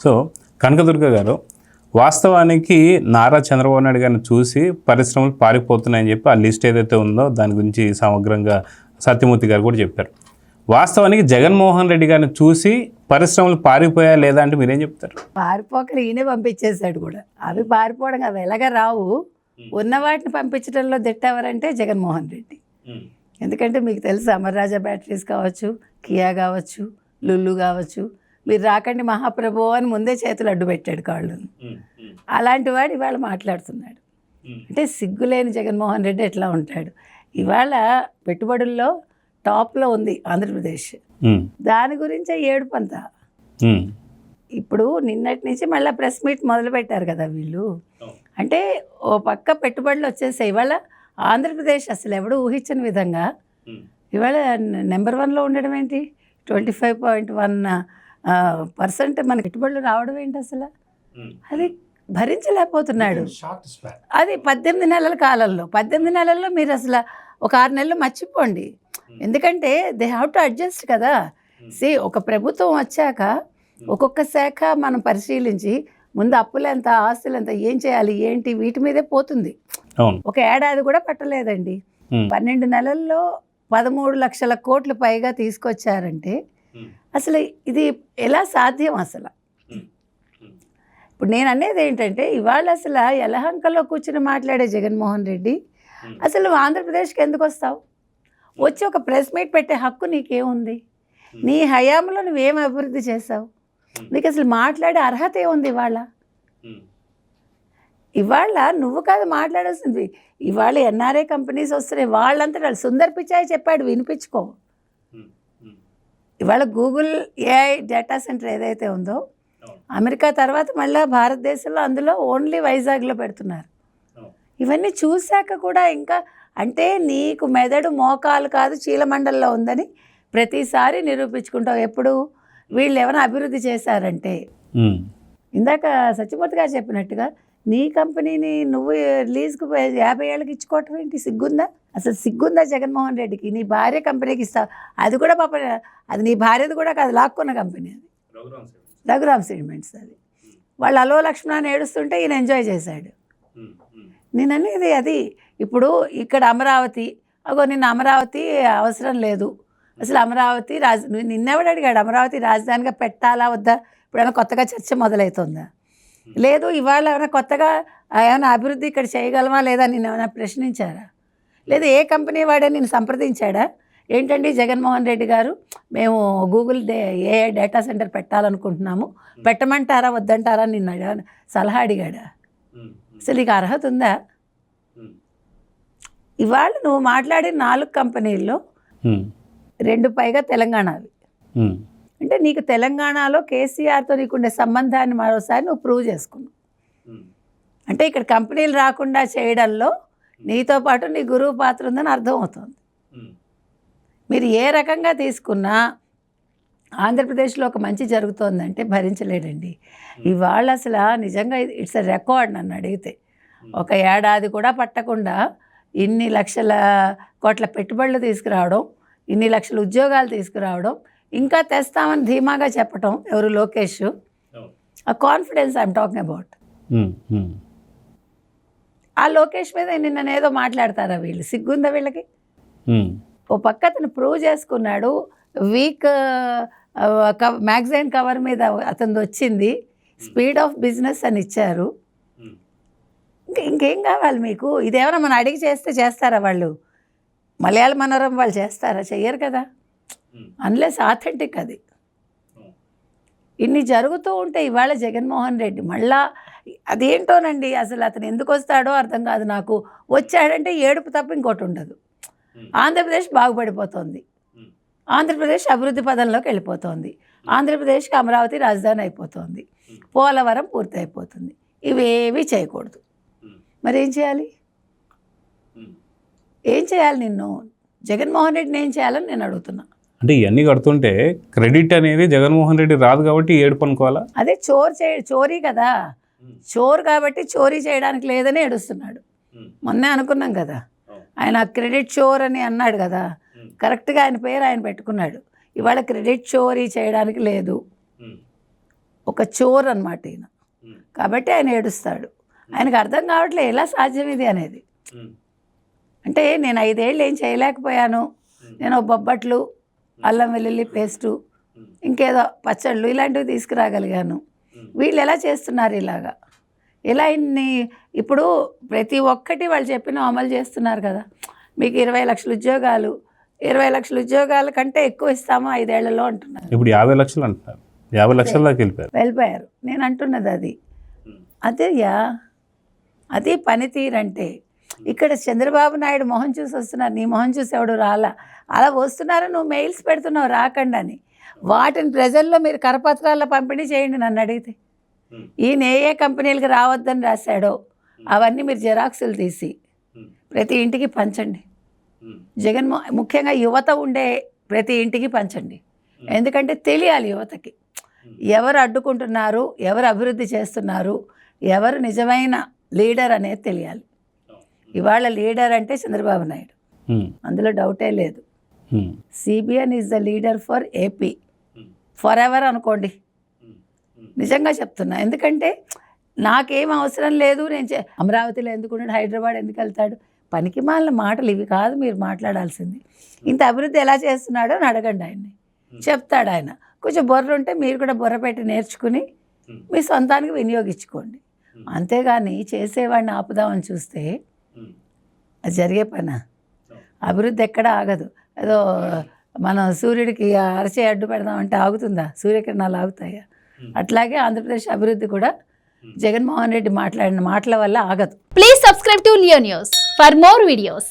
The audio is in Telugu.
సో కనకదుర్గ గారు, వాస్తవానికి నారా చంద్రబాబు నాయుడు గారిని చూసి పరిశ్రమలు పారిపోతున్నాయని చెప్పి ఆ లిస్ట్ ఏదైతే ఉందో దాని గురించి సమగ్రంగా సత్యమూర్తి గారు కూడా చెప్పారు. వాస్తవానికి జగన్మోహన్ రెడ్డి గారిని చూసి పరిశ్రమలు పారిపోయా లేదా అంటే మీరేం చెప్తారు? పారిపోకలు ఈయనే పంపించేశాడు కూడా. అవి పారిపోవడం అవి ఎలాగ రావు. ఉన్న వాటిని పంపించడంలో దిట్టెవరంటే జగన్మోహన్ రెడ్డి. ఎందుకంటే మీకు తెలుసు, అమర్రాజా బ్యాటరీస్ కావచ్చు, కియా కావచ్చు, లుల్లు కావచ్చు, మీరు రాకండి మహాప్రభు అని ముందే చేతులు అడ్డు పెట్టాడు కాళ్ళను. అలాంటి వాడు ఇవాళ మాట్లాడుతున్నాడు. అంటే సిగ్గులేని జగన్మోహన్ రెడ్డి ఎట్లా ఉంటాడు? ఇవాళ పెట్టుబడుల్లో టాప్లో ఉంది ఆంధ్రప్రదేశ్. దాని గురించే ఏడుపంతా. ఇప్పుడు నిన్నటి నుంచి మళ్ళీ ప్రెస్ మీట్ మొదలు పెట్టారు కదా వీళ్ళు. అంటే ఓ పక్క పెట్టుబడులు వచ్చేసాయి. ఇవాళ ఆంధ్రప్రదేశ్ అసలు ఎవడు ఊహించని విధంగా ఇవాళ నెంబర్ 1లో ఉండడం ఏంటి? 25.1% మన పెట్టుబడులు రావడం ఏంటి అసలు? అది భరించలేకపోతున్నాడు. అది 18 నెలల కాలంలో. 18 నెలల్లో మీరు అసలు ఒక 6 నెలలు మర్చిపోండి. ఎందుకంటే దే హ్యావ్ టు అడ్జస్ట్ కదా. ఒక ప్రభుత్వం వచ్చాక ఒక్కొక్క శాఖ మనం పరిశీలించి ముందు అప్పులు ఎంత, ఆస్తులు ఎంత, ఏం చేయాలి, ఏంటి, వీటి మీదే పోతుంది. ఒక ఏడాది కూడా పట్టలేదండి. 12 నెలల్లో 13 లక్షల కోట్లు పైగా తీసుకొచ్చారంటే అసలు ఇది ఎలా సాధ్యం? అసలు ఇప్పుడు నేను అనేది ఏంటంటే, ఇవాళ అసలు యలహంకలో కూర్చుని మాట్లాడే జగన్మోహన్ రెడ్డి అసలు ఆంధ్రప్రదేశ్కి ఎందుకు వస్తావు? వచ్చి ఒక ప్రెస్ మీట్ పెట్టే హక్కు నీకేముంది? నీ హయాంలో నువ్వేం అభివృద్ధి చేసావు? నీకు అసలు మాట్లాడే అర్హత ఏముంది? ఇవాళ నువ్వు కాదు మాట్లాడాల్సింది. ఇవాళ ఎన్ఆర్ఐ కంపెనీస్ వస్తున్నాయి, వాళ్ళంతా వాళ్ళు సుందర్ పిచాయ్ చెప్పాడు, వినిపించుకో. ఇవాళ గూగుల్ ఏఐ డేటా సెంటర్ ఏదైతే ఉందో అమెరికా తర్వాత మళ్ళీ భారతదేశంలో అందులో ఓన్లీ వైజాగ్లో పెడుతున్నారు. ఇవన్నీ చూశాక కూడా ఇంకా అంటే నీకు మెదడు మోకాలు కాదు చీలమండల్లో ఉందని ప్రతిసారి నిరూపించుకుంటావు. ఎప్పుడు వీళ్ళు ఏమైనా అభివృద్ధి చేశారంటే, ఇందాక సత్యమూర్తి గారు చెప్పినట్టుగా నీ కంపెనీని నువ్వు లీజ్కు 50 ఏళ్ళకి ఇచ్చుకోవటం ఏంటి? సిగ్గుందా? అసలు సిగ్గుందా జగన్మోహన్ రెడ్డికి? నీ భార్య కంపెనీకి ఇస్తావు, అది కూడా పాప అది నీ భార్యది కూడా కాదు, లాక్కున్న కంపెనీ అది, రఘురామ్ సిమెంట్స్. అది వాళ్ళు అలో లక్ష్మణ్ ఏడుస్తుంటే ఈయన ఎంజాయ్ చేశాడు. నేను అనేది అది. ఇప్పుడు ఇక్కడ అమరావతి, నిన్న అమరావతి అవసరం లేదు, అసలు అమరావతి నిన్నెవడు అడిగాడు అమరావతి రాజధానిగా పెట్టాలా వద్దా? ఇప్పుడైనా కొత్తగా చర్చ మొదలవుతుందా? లేదు. ఇవాళ ఏమైనా కొత్తగా ఏమైనా అభివృద్ధి ఇక్కడ చేయగలమా లేదా నేను ఏమైనా ప్రశ్నించారా? లేదు ఏ కంపెనీ వాడే నేను సంప్రదించాడా? ఏంటండి జగన్మోహన్ రెడ్డి గారు, మేము గూగుల్ ఏఐ డేటా సెంటర్ పెట్టాలనుకుంటున్నాము, పెట్టమంటారా వద్దంటారా నిన్న సలహా అడిగాడా? అసలు నీకు అర్హత ఉందా? ఇవాళ నువ్వు మాట్లాడిన 4 కంపెనీల్లో 2 పైగా తెలంగాణవి. అంటే నీకు తెలంగాణలో కేసీఆర్తో నీకుండే సంబంధాన్ని మరోసారి నువ్వు ప్రూవ్ చేసుకున్నావు. అంటే ఇక్కడ కంపెనీలు రాకుండా చేయడంలో నీతో పాటు నీ గురువు పాత్ర ఉందని అర్థమవుతుంది. మీరు ఏ రకంగా తీసుకున్నా ఆంధ్రప్రదేశ్లో ఒక మంచి జరుగుతోందంటే భరించలేడండి. ఇవాళ అసలు నిజంగా ఇట్స్ ఎ రికార్డ్ నన్ను అడిగితే. ఒక ఏడాది కూడా పట్టకుండా ఇన్ని లక్షల కోట్ల పెట్టుబడులు తీసుకురావడం, ఇన్ని లక్షల ఉద్యోగాలు తీసుకురావడం, ఇంకా తెస్తామని ధీమాగా చెప్పటం ఎవరు? లోకేష్. ఆ కాన్ఫిడెన్స్ ఐఎమ్ టాకింగ్ అబౌట్. ఆ లోకేష్ మీద నిన్ననేదో మాట్లాడతారా వీళ్ళు? సిగ్గుందా వీళ్ళకి? ఓ పక్క అతను ప్రూవ్ చేసుకున్నాడు. వీక్ మ్యాగజైన్ కవర్ మీద అతను వచ్చింది, స్పీడ్ ఆఫ్ బిజినెస్ అని ఇచ్చారు. ఇంకేం కావాలి మీకు? ఇదేమైనా మనం అడిగి చేస్తారా వాళ్ళు? మలయాళ మనోరమ వాళ్ళు చేస్తారా? చెయ్యరు కదా, అన్లెస్ ఆథెంటిక్. అది ఇన్ని జరుగుతూ ఉంటే ఇవాళ జగన్మోహన్ రెడ్డి మళ్ళా అదేంటోనండి, అసలు అతను ఎందుకు వస్తాడో అర్థం కాదు నాకు. వచ్చాడంటే ఏడుపు తప్ప ఇంకోటి ఉండదు. ఆంధ్రప్రదేశ్ బాగుపడిపోతుంది, ఆంధ్రప్రదేశ్ అభివృద్ధి పదంలోకి వెళ్ళిపోతుంది, ఆంధ్రప్రదేశ్కి అమరావతి రాజధాని అయిపోతుంది, పోలవరం పూర్తి అయిపోతుంది. ఇవేవి చేయకూడదు. మరి ఏం చేయాలి? ఏం చేయాలి? నిన్ను జగన్మోహన్ రెడ్డిని ఏం చేయాలని నేను అడుగుతున్నా. అంటే ఇవన్నీ కడుతుంటే క్రెడిట్ అనేది జగన్మోహన్ రెడ్డి రాదు కాబట్టి ఏడుపు అనుకోవాలా? అదే చోరీ కదా, చోరు కాబట్టి చోరీ చేయడానికి లేదని ఏడుస్తున్నాడు. మొన్నే అనుకున్నాం కదా, ఆయన క్రెడిట్ చోర్ అని అన్నాడు కదా, కరెక్ట్గా ఆయన పేరు ఆయన పెట్టుకున్నాడు. ఇవాళ క్రెడిట్ చోరీ చేయడానికి లేదు. ఒక చోర్ అనమాట ఈయన. కాబట్టి ఆయన ఏడుస్తాడు. ఆయనకు అర్థం కావట్లేదు ఎలా సాధ్యం ఇది అనేది. అంటే నేను 5 ఏళ్ళు ఏం చేయలేకపోయాను, నేను బొబ్బట్లు, అల్లం వెల్లుల్లి పేస్టు, ఇంకేదో పచ్చళ్ళు ఇలాంటివి తీసుకురాగలిగాను, వీళ్ళు ఎలా చేస్తున్నారు ఇలాగా, ఇలా ఇన్ని ఇప్పుడు ప్రతి ఒక్కటి వాళ్ళు చెప్పిన అమలు చేస్తున్నారు కదా. మీకు 20 లక్షల ఉద్యోగాలు, 20 లక్షల ఉద్యోగాల కంటే ఎక్కువ ఇస్తాము 5 ఏళ్లలో అంటున్నారు. ఇప్పుడు 50 లక్షలు అంటున్నారు, 50 లక్షల దాకా వెళ్ళిపోయారు. నేను అంటున్నది అది అదేయ్యా, అది పనితీరంటే. ఇక్కడ చంద్రబాబు నాయుడు మొహం చూసి వస్తున్నారు, నీ మొహం చూసి ఎవడు రాలా. అలా వస్తున్నారని నువ్వు మెయిల్స్ పెడుతున్నావు రాకండి అని. వాటిని ప్రజల్లో మీరు కరపత్రాల్లో పంపిణీ చేయండి. నన్ను అడిగితే ఈయన ఏ కంపెనీలకు రావద్దని రాశాడో అవన్నీ మీరు జిరాక్సులు తీసి ప్రతి ఇంటికి పంచండి. ముఖ్యంగా యువత ఉండే ప్రతి ఇంటికి పంచండి. ఎందుకంటే తెలియాలి యువతకి ఎవరు అడ్డుకుంటున్నారు, ఎవరు అభివృద్ధి చేస్తున్నారు, ఎవరు నిజమైన లీడర్ అనేది తెలియాలి. ఇవాళ లీడర్ అంటే చంద్రబాబు నాయుడు, అందులో డౌటే లేదు. CBN is the leader for AP for ever అనుకోండి. నిజంగా చెప్తున్నా. ఎందుకంటే నాకేం అవసరం లేదు, నేను అమరావతిలో ఎందుకుంటాడు, హైదరాబాద్ ఎందుకు వెళ్తాడు, పనికి మాలిన మాటలు ఇవి కాదు మీరు మాట్లాడాల్సింది. ఇంత అభివృద్ధి ఎలా చేస్తున్నాడో అని అడగండి ఆయన్ని, చెప్తాడు ఆయన. కొంచెం బుర్ర ఉంటే మీరు కూడా బుర్ర పెట్టి నేర్చుకుని మీ సొంతానికి వినియోగించుకోండి. అంతేగాని చేసేవాడిని ఆపుదామని చూస్తే అది జరిగే పనా? అభివృద్ధి ఎక్కడ ఆగదు. ఏదో మనం సూర్యుడికి అరచే అడ్డు పెడదామంటే ఆగుతుందా? సూర్యకిరణాలు ఆగుతాయా? అట్లాగే ఆంధ్రప్రదేశ్ అభివృద్ధి కూడా జగన్మోహన్ రెడ్డి మాట్లాడిన మాటల వల్ల ఆగదు. Please subscribe to Leo news for more videos.